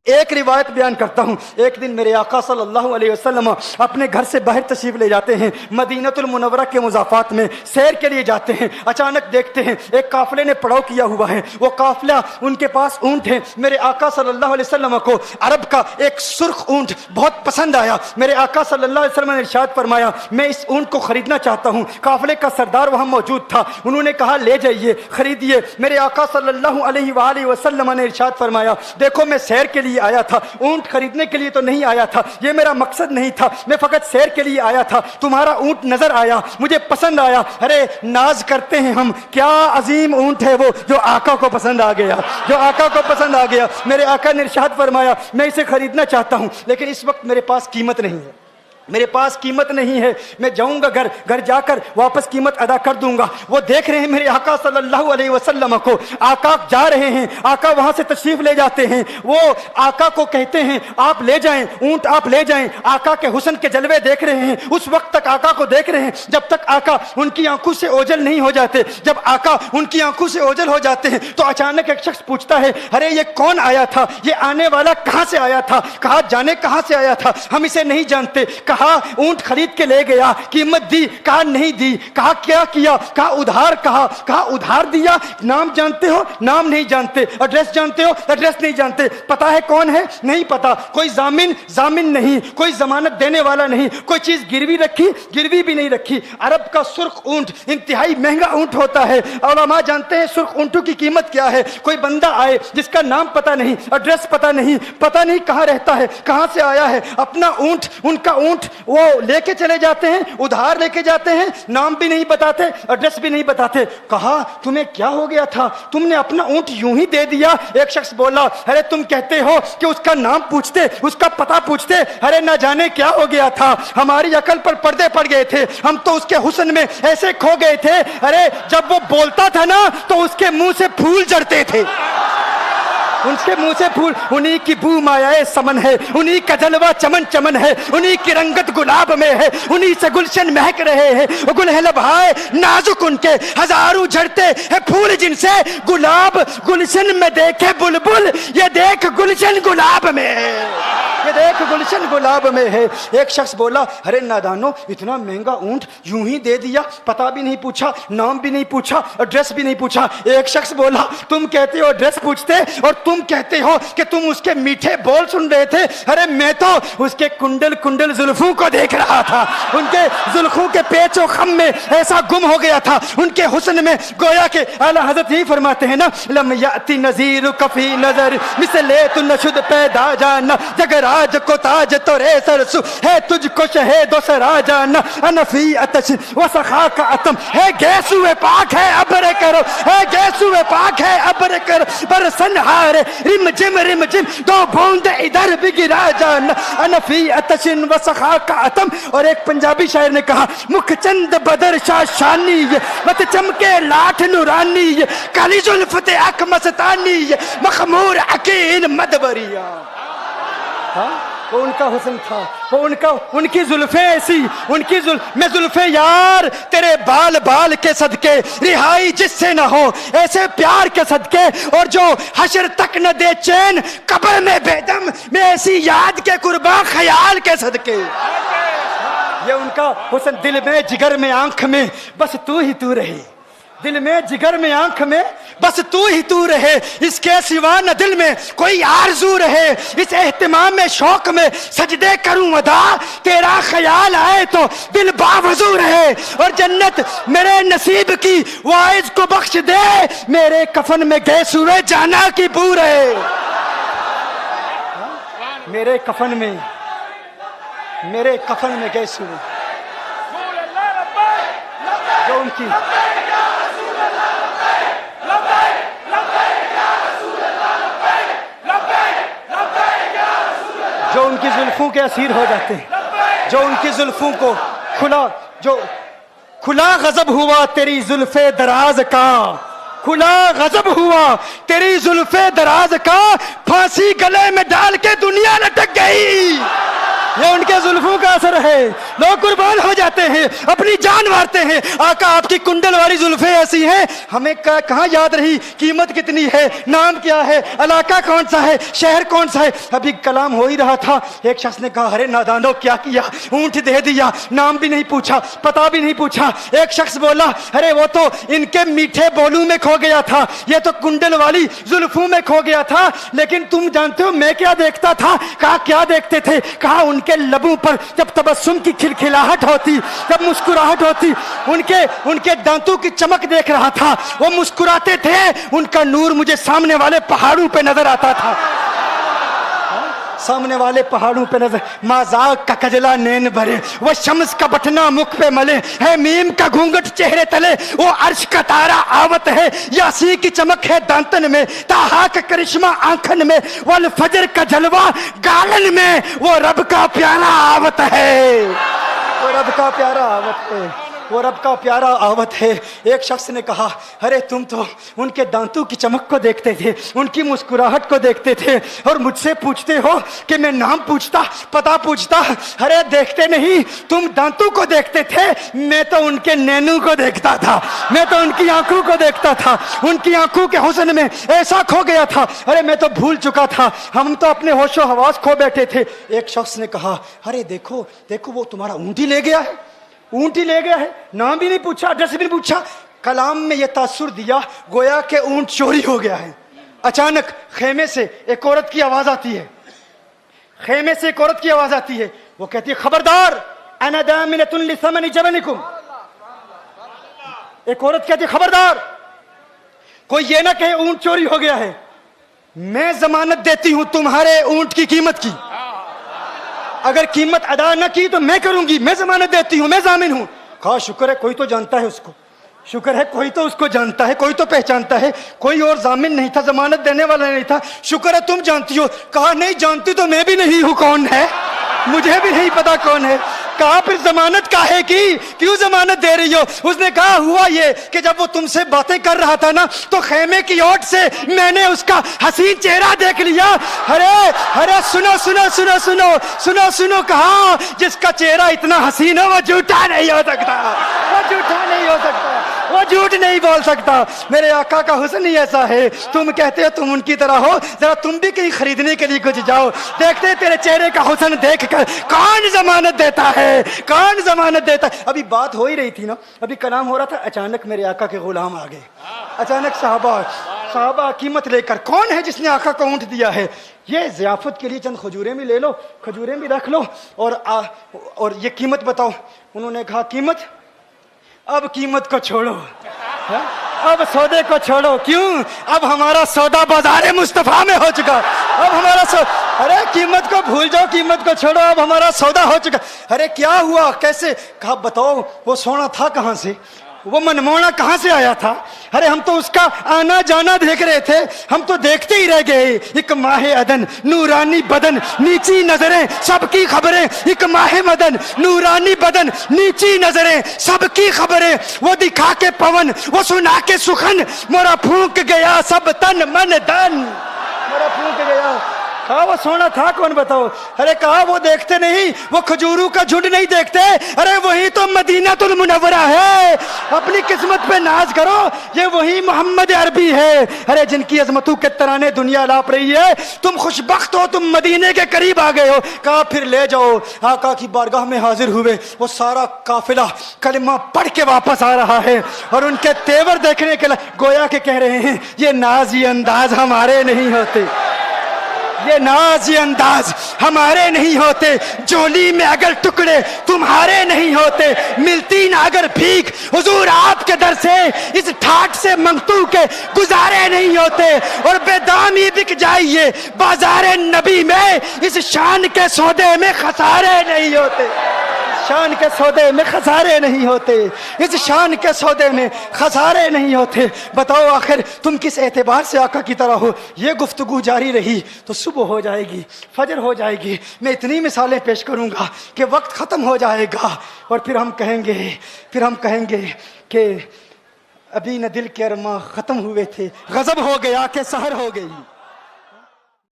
ایک روایت بیان کرتا ہوں. ایک دن میرے آقا صلی اللہ علیہ وسلم اپنے گھر سے باہر تشریف لے جاتے ہیں, مدینہ المنورہ کے مضافات میں سیر کے لیے جاتے ہیں. اچانک دیکھتے ہیں ایک قافلے نے پڑاؤ کیا ہوا ہے. وہ قافلہ, ان کے پاس اونٹ ہے. میرے آقا صلی اللہ علیہ وسلم کو عرب کا ایک سرخ اونٹ بہت پسند آیا. میرے آقا صلی اللہ علیہ وسلم نے ارشاد فرمایا میں اس اونٹ کو خریدنا چاہتا ہوں. قافلے کا سردار وہاں موجود تھا. انہوں نے کہا لے جائیے, خریدیے. میرے آقا صلی اللہ علیہ وآلہ وسلم نے ارشاد فرمایا دیکھو میں سیر کے لیے آیا تھا, اونٹ خریدنے کے لیے تو نہیں آیا تھا, یہ میرا مقصد نہیں تھا, میں فقط سیر کے لیے آیا تھا. تمہارا اونٹ نظر آیا, مجھے پسند آیا. ارے ناز کرتے ہیں ہم, کیا عظیم اونٹ ہے وہ جو آقا کو پسند آ گیا, جو آقا کو پسند آ گیا. میرے آقا نے ارشاد فرمایا میں اسے خریدنا چاہتا ہوں لیکن اس وقت میرے پاس قیمت نہیں ہے, میرے پاس قیمت نہیں ہے. میں جاؤں گا گھر جا کر واپس قیمت ادا کر دوں گا. وہ دیکھ رہے ہیں میرے آقا صلی اللہ علیہ وسلم کو, آقا جا رہے ہیں, آقا وہاں سے تشریف لے جاتے ہیں. وہ آقا کو کہتے ہیں آپ لے جائیں, اونٹ آپ لے جائیں. آقا کے حسن کے جلوے دیکھ رہے ہیں, اس وقت تک آقا کو دیکھ رہے ہیں جب تک آقا ان کی آنکھوں سے اوجھل نہیں ہو جاتے. جب آقا ان کی آنکھوں سے اوجھل ہو جاتے ہیں تو اچانک ایک شخص پوچھتا ہے ارے یہ کون آیا تھا, یہ آنے والا کہاں سے آیا تھا؟ کہا جانے کہاں سے آیا تھا, ہم اسے نہیں جانتے. کہا اونٹ خرید کے لے گیا, قیمت دی؟ کہا نہیں دی. کہا کیا کیا؟ کہا ادھار. کہا ادھار دیا. نام جانتے ہو؟ نام نہیں جانتے. ایڈریس جانتے ہو؟ ایڈریس نہیں جانتے. پتا ہے کون ہے؟ نہیں پتا. کوئی ضامن نہیں, کوئی ضمانت دینے والا نہیں, کوئی چیز گروی رکھی؟ گروی بھی نہیں رکھی. عرب کا سرخ اونٹ انتہائی مہنگا اونٹ ہوتا ہے. علماء جانتے ہیں سرخ اونٹوں کی قیمت کیا ہے. کوئی بندہ آئے جس کا نام پتا نہیں, ایڈریس پتا نہیں کہاں رہتا ہے, کہاں سے آیا ہے, اپنا اونٹ, ان کا اونٹ وہ لے کے چلے جاتے ہیں, ادھار لے کے جاتے ہیں, نام بھی نہیں بتاتے, ایڈریس بھی نہیں بتاتے. کہا تمہیں کیا ہو گیا تھا, تم نے اپنا اونٹ یوں ہی دے دیا؟ ایک شخص بولا ارے تم کہتے ہو کہ اس کا نام پوچھتے, اس کا پتہ پوچھتے, ارے نہ جانے کیا ہو گیا تھا, ہماری عقل پر پردے پڑ گئے تھے, ہم تو اس کے حسن میں ایسے کھو گئے تھے. ارے جب وہ بولتا تھا نا تو اس کے منہ سے پھول جھڑتے تھے, ان کے منہ سے پھول. انہی کی بو مایہ سمن ہے, انہی کا جلوہ چمن چمن ہے, انہی کی رنگت گلاب میں ہے, انہی سے گلشن مہک رہے ہیں. گل ہے لبہائے نازک ان کے, ہزاروں جھڑتے ہیں پھول جن سے گلاب گلشن میں دیکھے بلبل, یہ دیکھ گلشن گلاب میں ہے, یہ دیکھ گلشن گلاب میں ہے. ایک شخص بولا ارے نادانو اتنا مہنگا اونٹ یوں ہی دے دیا, پتہ بھی نہیں پوچھا, نام بھی نہیں پوچھا, ایڈریس بھی نہیں پوچھا. ایک شخص بولا تم کہتے ہو ایڈریس پوچھتے اور تم کہتے ہو کہ تم اس کے میٹھے بول سن رہے تھے. ارے میں تو اس کے کنڈل زلفوں کو دیکھ رہا تھا, ان کے زلفوں کے پیچ و خم میں ایسا گم ہو گیا تھا, ان کے حسن میں. گویا کہ اعلیٰ حضرت یہی فرماتے ہیں نا لم یاتی نذیر کفی نظر مثل تو نشد پیدا جانا, جگر آج کو تاج تو رے سرسو ہے تجھ کو شہید و سرا جانا, انفی اتش و سخا کا اتم ہے گیسو پاک ہے ابر کرو, ہے گیسو پاک ہے ابر کرو, برسن ہار رم جم دو بوند ادھر بھی گرا جانا, انفی اتشن و سخا کا اتم. اور ایک پنجابی شاعر نے کہا مکھ چند بدر شاہ شانی, مت چمکے لاٹھ نورانی, کالی زلفت اک مستانی, مخمور عقیل مدبریا. وہ ان کا حسن تھا, وہ ان کی زلفیں ایسی, ان کی میں زلفیں یار تیرے بال کے صدقے, رہائی جس سے نہ ہو ایسے پیار کے صدقے, اور جو حشر تک نہ دے چین قبر میں بیدم, میں ایسی یاد کے قرباں خیال کے صدقے. یہ ان کا حسن, دل میں جگر میں آنکھ میں بس تو ہی تو رہے, دل میں جگر میں آنکھ میں بس تو ہی تو رہے, اس کے سوا نہ دل میں کوئی آرزو رہے. اس اہتمام میں شوق میں سجدے کروں ادا, تیرا خیال آئے تو دل باوضو رہے. اور جنت میرے نصیب کی وائز کو بخش دے, میرے کفن میں گئے سورے جانا کی بو رہے. میرے کفن میں گئے سورے جو ان کی جو ان کی زلفوں کے اسیر ہو جاتے ہیں, جو ان کی زلفوں کو کھلا غضب ہوا تیری زلف دراز کا, کھلا غضب ہوا تیری زلف دراز کا, پھانسی گلے میں ڈال کے دنیا لٹک گئی. یہ ان کے زلفوں کا اثر ہے, لوگ قربان ہو جاتے ہیں، اپنی جان مارتے ہیں. آقا آپ کی کنڈل والی زلفیں ایسی ہیں، ہمیں کہاں یاد رہی قیمت کتنی ہے، نام کیا ہے، علاقہ کون سا ہے، شہر کون سا ہے. ابھی کلام ہو ہی رہا تھا، ایک شخص نے کہا ارے نادانو کیا کیا، اونٹ دے دیا، نام بھی نہیں پوچھا، پتہ بھی نہیں پوچھا. ایک شخص بولا ارے وہ تو ان کے میٹھے بولوں میں کھو گیا تھا، یہ تو کنڈل والی زلفوں میں کھو گیا تھا. لیکن تم جانتے ہو میں کیا دیکھتا تھا؟ کہا کیا دیکھتے تھے؟ کہا ان کے لبوں پر جب تبسم کی کھلکھلاہٹ ہوتی، جب مسکراہٹ ہوتی، ان کے دانتوں کی چمک دیکھ رہا تھا. وہ مسکراتے تھے، ان کا نور مجھے سامنے والے پہاڑوں پہ نظر آتا تھا، سامنے والے پہاڑوں پہ نظر. مازاق کا کجلا نین بھرے، وہ شمس کا بٹنا مکھ پہ ملے، ہے میم کا گھونگٹ چہرے تلے، وہ عرش کا تارا آوت ہے، یاسی کی چمک ہے دانتن میں، تاہا کا کرشمہ آنکھن میں، والفجر کا جلوہ گالن میں، وہ رب کا پیارا آوت ہے، وہ رب کا پیارا آوت ہے، وہ رب کا پیارا آوت ہے. ایک شخص نے کہا ارے تم تو ان کے دانتوں کی چمک کو دیکھتے تھے، ان کی مسکراہٹ کو دیکھتے تھے، اور مجھ سے پوچھتے ہو کہ میں نام پوچھتا، پتہ پوچھتا. ارے دیکھتے نہیں، تم دانتوں کو دیکھتے تھے، میں تو ان کے نینوں کو دیکھتا تھا، میں تو ان کی آنکھوں کو دیکھتا تھا، ان کی آنکھوں کے حسن میں ایسا کھو گیا تھا. ارے میں تو بھول چکا تھا، ہم تو اپنے ہوش و حواس کھو بیٹھے تھے. ایک شخص نے کہا ارے دیکھو دیکھو وہ تمہارا اونٹ ہی لے گیا ہے، اونٹ ہی لے گیا ہے، نام بھی نہیں پوچھا، ایڈریس بھی نہیں پوچھا. کلام میں یہ تاثر دیا گویا کہ اونٹ چوری ہو گیا ہے. اچانک خیمے سے ایک عورت کی آواز آتی ہے، خیمے سے ایک عورت کی آواز آتی ہے. وہ کہتی ہے خبردار انا دامنۃ لثمن جبنکم. ایک عورت کہتی ہے خبردار کوئی یہ نہ کہے اونٹ چوری ہو گیا ہے، میں ضمانت دیتی ہوں تمہارے اونٹ کی قیمت کی، اگر قیمت ادا نہ کی تو میں کروں گی، میں ضمانت دیتی ہوں، میں ضامن ہوں. کہا شکر ہے کوئی تو جانتا ہے اس کو، شکر ہے کوئی تو اس کو جانتا ہے، کوئی تو پہچانتا ہے، کوئی اور ضامن نہیں تھا، ضمانت دینے والا نہیں تھا، شکر ہے تم جانتی ہو. کہا نہیں جانتی تو میں بھی نہیں ہوں، کون ہے مجھے بھی نہیں پتا کون ہے. کہا پھر ضمانت کاہے کی، کیوں ضمانت دے رہی ہو؟ اس نے کہا ہوا یہ کہ جب وہ تم سے باتیں کر رہا تھا نا تو خیمے کی اوٹ سے میں نے اس کا حسین چہرہ دیکھ لیا. ارے سنو سنو سنو سنو سنو سنو کہا جس کا چہرہ اتنا حسین ہو وہ جھوٹا نہیں ہو سکتا، وہ جھوٹا نہیں ہو سکتا، وہ جھوٹ نہیں بول سکتا. میرے آقا کا حسن ہی ایسا ہے. تم کہتے ہو تم ان کی طرح ہو، ذرا تم بھی کہیں خریدنے کے لیے کچھ جاؤ، دیکھتے تیرے چہرے کا حسن دیکھ کر کون ضمانت دیتا ہے، کون ضمانت دیتا ہے. ابھی بات ہو ہی رہی تھی نا، ابھی کلام ہو رہا تھا، اچانک میرے آقا کے غلام آ گئے، اچانک صحابہ قیمت لے کر. کون ہے جس نے آقا کو اونٹ دیا ہے؟ یہ ضیافت کے لیے چند کھجوریں بھی لے لو، کھجوریں بھی رکھ لو، اور یہ قیمت بتاؤ. انہوں نے کہا قیمت؟ اب قیمت کو چھوڑو، اب سودے کو چھوڑو. کیوں؟ اب ہمارا سودا بازار مصطفیٰ میں ہو چکا، اب ہمارا ارے قیمت کو بھول جاؤ، قیمت کو چھوڑو، اب ہمارا سودا ہو چکا. ارے کیا ہوا، کیسے؟ کہا بتاؤ وہ سونا تھا کہاں سے، وہ منمونا کہاں سے آیا تھا؟ ارے ہم تو اس کا آنا جانا دیکھ رہے تھے، ہم تو دیکھتے ہی رہ گئے. ایک ماہ عدن نورانی بدن نیچی نظریں سب کی خبریں، ایک ماہ مدن نورانی بدن نیچی نظریں سب کی خبریں، وہ دکھا کے پون وہ سنا کے سخن، مورا پھونک گیا سب تن من دن، مورا پھونک گیا. کہا وہ سونا تھا کون بتاؤ؟ ارے کہا وہ دیکھتے نہیں، وہ کھجوروں کا جھنڈ نہیں دیکھتے، ارے وہی تو مدینہ المنورہ ہے. اپنی قسمت پہ ناز کرو، یہ وہی محمد عربی ہے، ارے جن کی عظمتوں کے ترانے دنیا لاپ رہی ہے. تم خوشبخت ہو، تم مدینے کے قریب آ گئے ہو. کہا پھر لے جاؤ. آقا کی بارگاہ میں حاضر ہوئے، وہ سارا قافلہ کلمہ پڑھ کے واپس آ رہا ہے، اور ان کے تیور دیکھنے کے لیے گویا کہ کہہ رہے ہیں یہ ناز یہ انداز ہمارے نہیں ہوتے، یہ ناز یہ انداز ہمارے نہیں ہوتے. جولی میں اگر ٹکڑے تمہارے نہیں ہوتے، ملتی نہ اگر بھیک حضور آپ کے در سے، اس ٹھاٹ سے منگتو کے گزارے نہیں ہوتے. اور بے دامی بک جائیے بازار نبی میں، اس شان کے سودے میں خسارے نہیں ہوتے، شان کے سودے میں خسارے نہیں ہوتے، اس شان کے سودے میں خسارے نہیں ہوتے. بتاؤ آخر تم کس اعتبار سے آقا کی طرح ہو؟ یہ گفتگو جاری رہی تو صبح ہو جائے گی، فجر ہو جائے گی، میں اتنی مثالیں پیش کروں گا کہ وقت ختم ہو جائے گا، اور پھر ہم کہیں گے کہ ابھی نہ دل کے ارماں ختم ہوئے تھے، غضب ہو گیا کہ سحر ہو گئی.